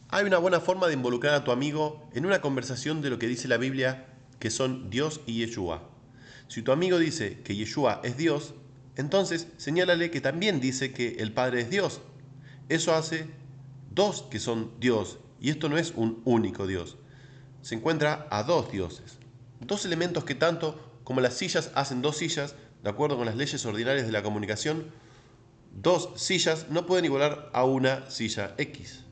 Hay una buena forma de involucrar a tu amigo en una conversación de lo que dice la Biblia, que son Dios y Yeshua. Si tu amigo dice que Yeshua es Dios, entonces señálale que también dice que el Padre es Dios. Eso hace dos que son Dios, y esto no es un único Dios. Se encuentra a dos dioses. Dos elementos que tanto como las sillas hacen dos sillas, de acuerdo con las leyes ordinarias de la comunicación, dos sillas no pueden igualar a una silla X.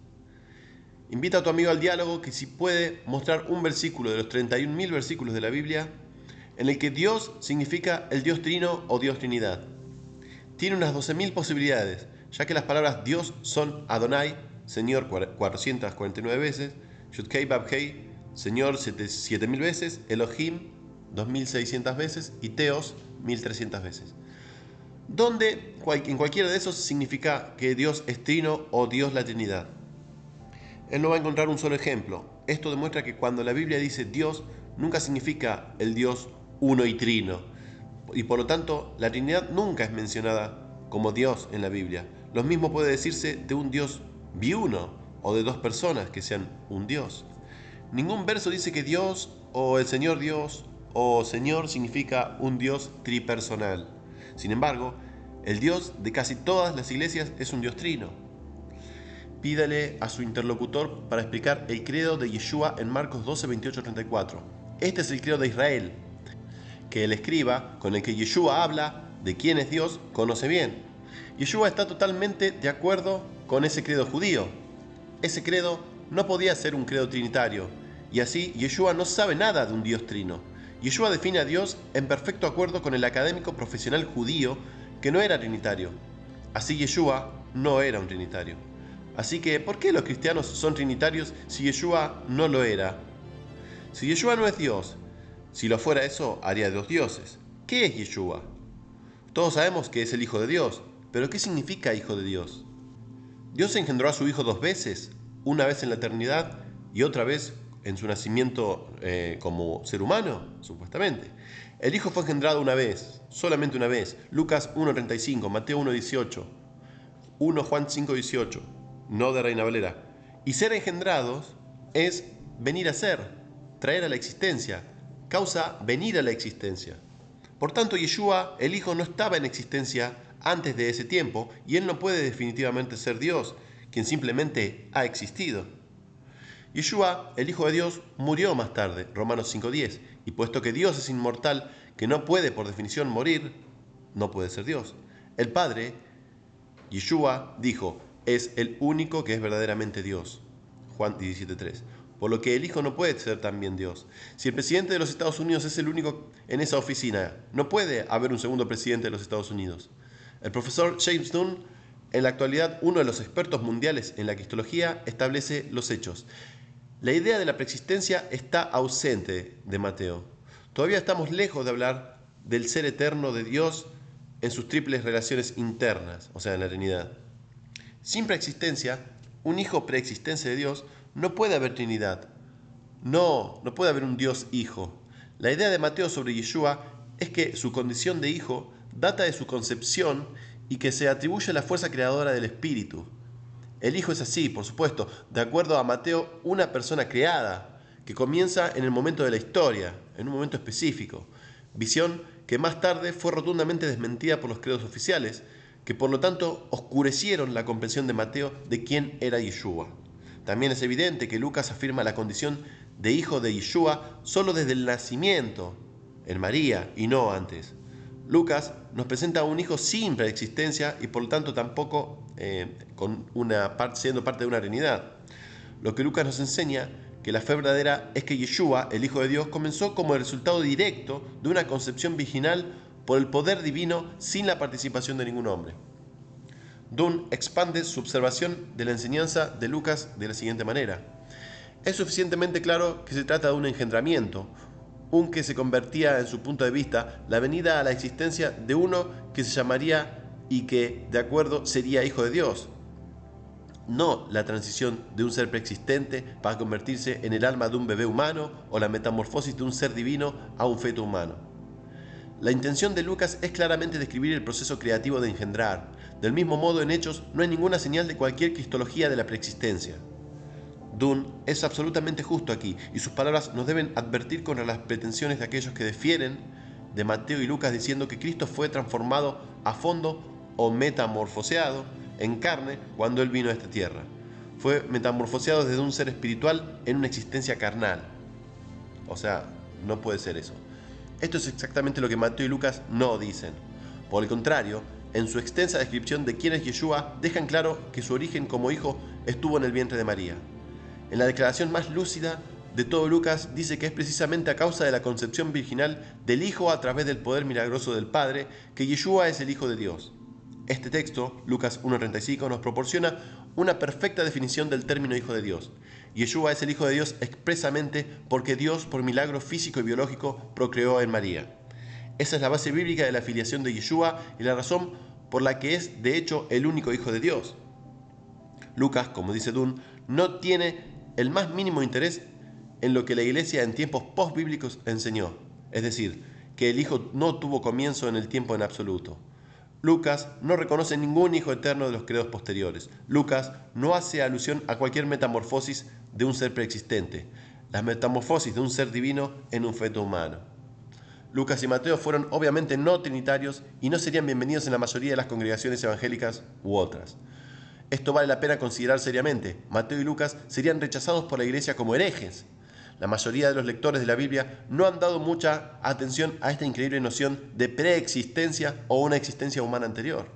Invita a tu amigo al diálogo, que si puede mostrar un versículo de los 31.000 versículos de la Biblia en el que Dios significa el Dios Trino o Dios Trinidad. Tiene unas 12.000 posibilidades, ya que las palabras Dios son Adonai, Señor 449 veces, Yudkei Babkei, Señor 7.000 veces, Elohim 2.600 veces y Teos 1.300 veces. Donde en cualquiera de esos significa que Dios es Trino o Dios la Trinidad. Él no va a encontrar un solo ejemplo. Esto demuestra que cuando la Biblia dice Dios, nunca significa el Dios uno y trino. Y por lo tanto, la Trinidad nunca es mencionada como Dios en la Biblia. Lo mismo puede decirse de un Dios biuno o de dos personas que sean un Dios. Ningún verso dice que Dios o el Señor Dios o Señor significa un Dios tripersonal. Sin embargo, el Dios de casi todas las iglesias es un Dios trino. Pídale a su interlocutor para explicar el credo de Yeshua en Marcos 12, 28, 34. Este es el credo de Israel, que el escriba con el que Yeshua habla de quién es Dios conoce bien. Yeshua está totalmente de acuerdo con ese credo judío. Ese credo no podía ser un credo trinitario, y así Yeshua no sabe nada de un Dios trino. Yeshua define a Dios en perfecto acuerdo con el académico profesional judío que no era trinitario. Así Yeshua no era un trinitario. Así que, ¿por qué los cristianos son trinitarios si Yeshua no lo era? Si Yeshua no es Dios, si lo fuera eso, haría dos dioses. ¿Qué es Yeshua? Todos sabemos que es el Hijo de Dios, pero ¿qué significa Hijo de Dios? Dios engendró a su Hijo dos veces, una vez en la eternidad y otra vez en su nacimiento como ser humano, supuestamente. El Hijo fue engendrado una vez, solamente una vez. Lucas 1.35, Mateo 1.18, 1 Juan 5.18, no de Reina Valera. Y ser engendrados es venir a ser, traer a la existencia, causa venir a la existencia. Por tanto, Yeshua, el Hijo, no estaba en existencia antes de ese tiempo, y Él no puede definitivamente ser Dios, quien simplemente ha existido. Yeshua, el Hijo de Dios, murió más tarde, Romanos 5.10, y puesto que Dios es inmortal, que no puede por definición morir, no puede ser Dios. El Padre, Yeshua, dijo, es el único que es verdaderamente Dios. Juan 17.3. Por lo que el Hijo no puede ser también Dios. Si el presidente de los Estados Unidos es el único en esa oficina, no puede haber un segundo presidente de los Estados Unidos. El profesor James Dunn, en la actualidad uno de los expertos mundiales en la cristología, establece los hechos. La idea de la preexistencia está ausente de Mateo. Todavía estamos lejos de hablar del ser eterno de Dios en sus triples relaciones internas, o sea, en la Trinidad. Sin preexistencia, un hijo preexistencia de Dios, no puede haber Trinidad. No puede haber un Dios hijo. La idea de Mateo sobre Yeshua es que su condición de hijo data de su concepción y que se atribuye a la fuerza creadora del Espíritu. El Hijo es así, por supuesto, de acuerdo a Mateo, una persona creada, que comienza en el momento de la historia, en un momento específico. Visión que más tarde fue rotundamente desmentida por los credos oficiales, que por lo tanto oscurecieron la comprensión de Mateo de quién era Yeshua. También es evidente que Lucas afirma la condición de hijo de Yeshua solo desde el nacimiento, en María, y no antes. Lucas nos presenta a un hijo sin preexistencia y por lo tanto tampoco siendo parte de una Trinidad. Lo que Lucas nos enseña que la fe verdadera es que Yeshua, el Hijo de Dios, comenzó como el resultado directo de una concepción virginal por el poder divino sin la participación de ningún hombre. Dunn expande su observación de la enseñanza de Lucas de la siguiente manera. Es suficientemente claro que se trata de un engendramiento, un que se convertía en su punto de vista la venida a la existencia de uno que se llamaría y que, de acuerdo, sería hijo de Dios. No la transición de un ser preexistente para convertirse en el alma de un bebé humano o la metamorfosis de un ser divino a un feto humano. La intención de Lucas es claramente describir el proceso creativo de engendrar. Del mismo modo, en Hechos no hay ninguna señal de cualquier cristología de la preexistencia. Dunn es absolutamente justo aquí, y sus palabras nos deben advertir contra las pretensiones de aquellos que difieren de Mateo y Lucas diciendo que Cristo fue transformado a fondo o metamorfoseado en carne cuando Él vino a esta tierra. Fue metamorfoseado desde un ser espiritual en una existencia carnal. O sea, no puede ser eso. Esto es exactamente lo que Mateo y Lucas no dicen. Por el contrario, en su extensa descripción de quién es Yeshua, dejan claro que su origen como hijo estuvo en el vientre de María. En la declaración más lúcida de todo Lucas dice que es precisamente a causa de la concepción virginal del Hijo a través del poder milagroso del Padre que Yeshua es el Hijo de Dios. Este texto, Lucas 1.35, nos proporciona una perfecta definición del término Hijo de Dios. Yeshua es el Hijo de Dios expresamente porque Dios, por milagro físico y biológico, procreó en María. Esa es la base bíblica de la filiación de Yeshua y la razón por la que es, de hecho, el único Hijo de Dios. Lucas, como dice Dunn, no tiene el más mínimo interés en lo que la Iglesia en tiempos postbíblicos enseñó, es decir, que el Hijo no tuvo comienzo en el tiempo en absoluto. Lucas no reconoce ningún Hijo eterno de los credos posteriores. Lucas no hace alusión a cualquier metamorfosis de un ser preexistente, la metamorfosis de un ser divino en un feto humano. Lucas y Mateo fueron obviamente no trinitarios y no serían bienvenidos en la mayoría de las congregaciones evangélicas u otras. Esto vale la pena considerar seriamente. Mateo y Lucas serían rechazados por la Iglesia como herejes. La mayoría de los lectores de la Biblia no han dado mucha atención a esta increíble noción de preexistencia o una existencia humana anterior.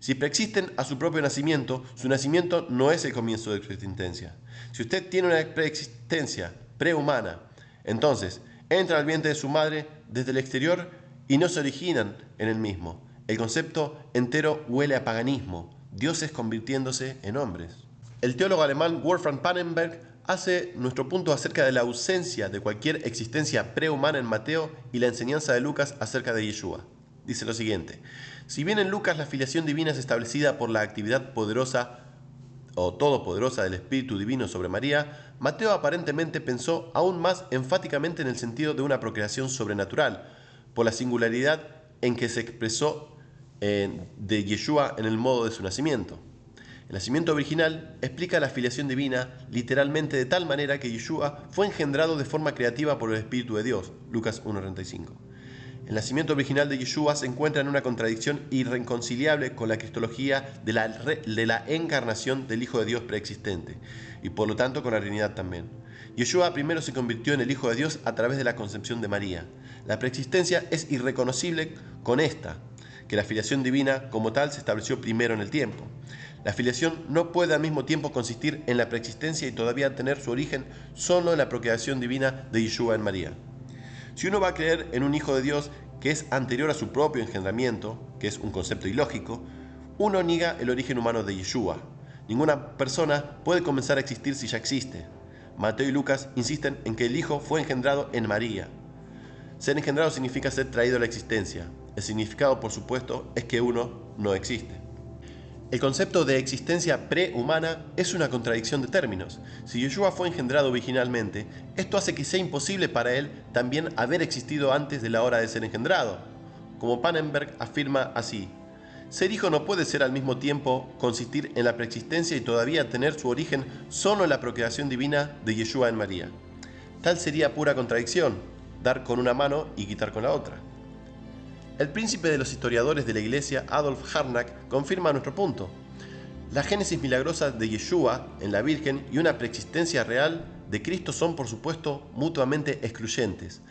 Si preexisten a su propio nacimiento, su nacimiento no es el comienzo de su existencia. Si usted tiene una preexistencia prehumana, entonces entra al vientre de su madre desde el exterior y no se originan en el mismo. El concepto entero huele a paganismo, dioses convirtiéndose en hombres. El teólogo alemán Wolfram Pannenberg hace nuestro punto acerca de la ausencia de cualquier existencia prehumana en Mateo y la enseñanza de Lucas acerca de Yeshua. Dice lo siguiente: si bien en Lucas la filiación divina es establecida por la actividad poderosa o todopoderosa del Espíritu Divino sobre María, Mateo aparentemente pensó aún más enfáticamente en el sentido de una procreación sobrenatural, por la singularidad en que se expresó de Yeshua en el modo de su nacimiento. El nacimiento virginal explica la filiación divina literalmente de tal manera que Yeshua fue engendrado de forma creativa por el Espíritu de Dios, Lucas 1.35. El nacimiento original de Yeshua se encuentra en una contradicción irreconciliable con la cristología de la encarnación del Hijo de Dios preexistente, y por lo tanto con la Trinidad también. Yeshua primero se convirtió en el Hijo de Dios a través de la concepción de María. La preexistencia es irreconocible con esta, que la filiación divina como tal se estableció primero en el tiempo. La filiación no puede al mismo tiempo consistir en la preexistencia y todavía tener su origen solo en la procreación divina de Yeshua en María. Si uno va a creer en un Hijo de Dios que es anterior a su propio engendramiento, que es un concepto ilógico, uno niega el origen humano de Yeshua. Ninguna persona puede comenzar a existir si ya existe. Mateo y Lucas insisten en que el Hijo fue engendrado en María. Ser engendrado significa ser traído a la existencia. El significado, por supuesto, es que uno no existe. El concepto de existencia prehumana es una contradicción de términos. Si Yeshua fue engendrado originalmente, esto hace que sea imposible para él también haber existido antes de la hora de ser engendrado. Como Pannenberg afirma así: ser hijo no puede ser al mismo tiempo consistir en la preexistencia y todavía tener su origen solo en la procreación divina de Yeshua en María. Tal sería pura contradicción, dar con una mano y quitar con la otra. El príncipe de los historiadores de la Iglesia, Adolf Harnack, confirma nuestro punto. La génesis milagrosa de Yeshua en la Virgen y una preexistencia real de Cristo son, por supuesto, mutuamente excluyentes.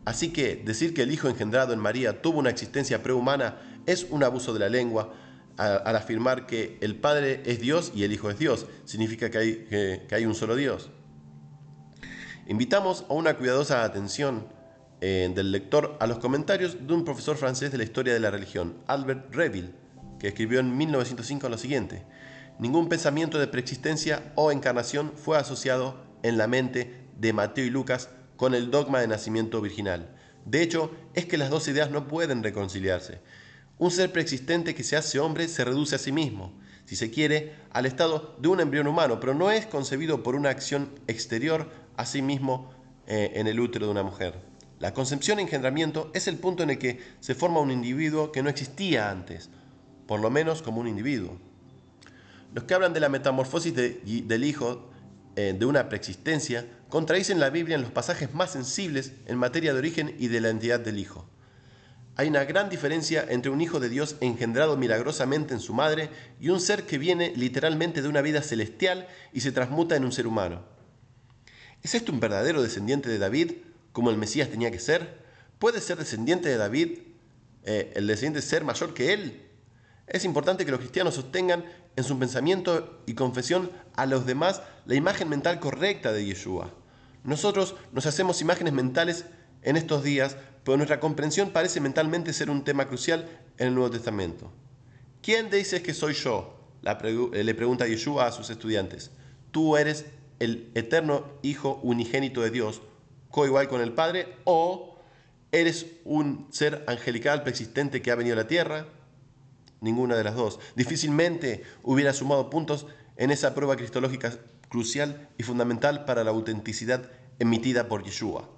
Así que decir que el Hijo engendrado en María tuvo una existencia prehumana es un abuso de la lengua al afirmar que el Padre es Dios y el Hijo es Dios. Significa que hay un solo Dios. Invitamos a una cuidadosa atención del lector a los comentarios de un profesor francés de la historia de la religión, Albert Reville, que escribió en 1905 lo siguiente: ningún pensamiento de preexistencia o encarnación fue asociado en la mente de Mateo y Lucas con el dogma de nacimiento virginal. De hecho, es que las dos ideas no pueden reconciliarse. Un ser preexistente que se hace hombre se reduce a sí mismo, si se quiere, al estado de un embrión humano, pero no es concebido por una acción exterior a sí mismo en el útero de una mujer. La concepción e engendramiento es el punto en el que se forma un individuo que no existía antes, por lo menos como un individuo. Los que hablan de la metamorfosis del Hijo de una preexistencia contradicen la Biblia en los pasajes más sensibles en materia de origen y de la identidad del Hijo. Hay una gran diferencia entre un hijo de Dios engendrado milagrosamente en su madre y un ser que viene literalmente de una vida celestial y se transmuta en un ser humano. ¿Es esto un verdadero descendiente de David, como el Mesías tenía que ser? ¿Puede ser descendiente de David, el descendiente ser mayor que él? Es importante que los cristianos sostengan en su pensamiento y confesión a los demás la imagen mental correcta de Yeshua. Nosotros nos hacemos imágenes mentales en estos días, pero nuestra comprensión parece mentalmente ser un tema crucial en el Nuevo Testamento. ¿Quién dices que soy yo? Le pregunta Yeshua a sus estudiantes. ¿Tú eres el eterno Hijo unigénito de Dios, coigual con el Padre, o eres un ser angelical preexistente que ha venido a la tierra? Ninguna de las dos. Difícilmente hubiera sumado puntos en esa prueba cristológica crucial y fundamental para la autenticidad emitida por Yeshua.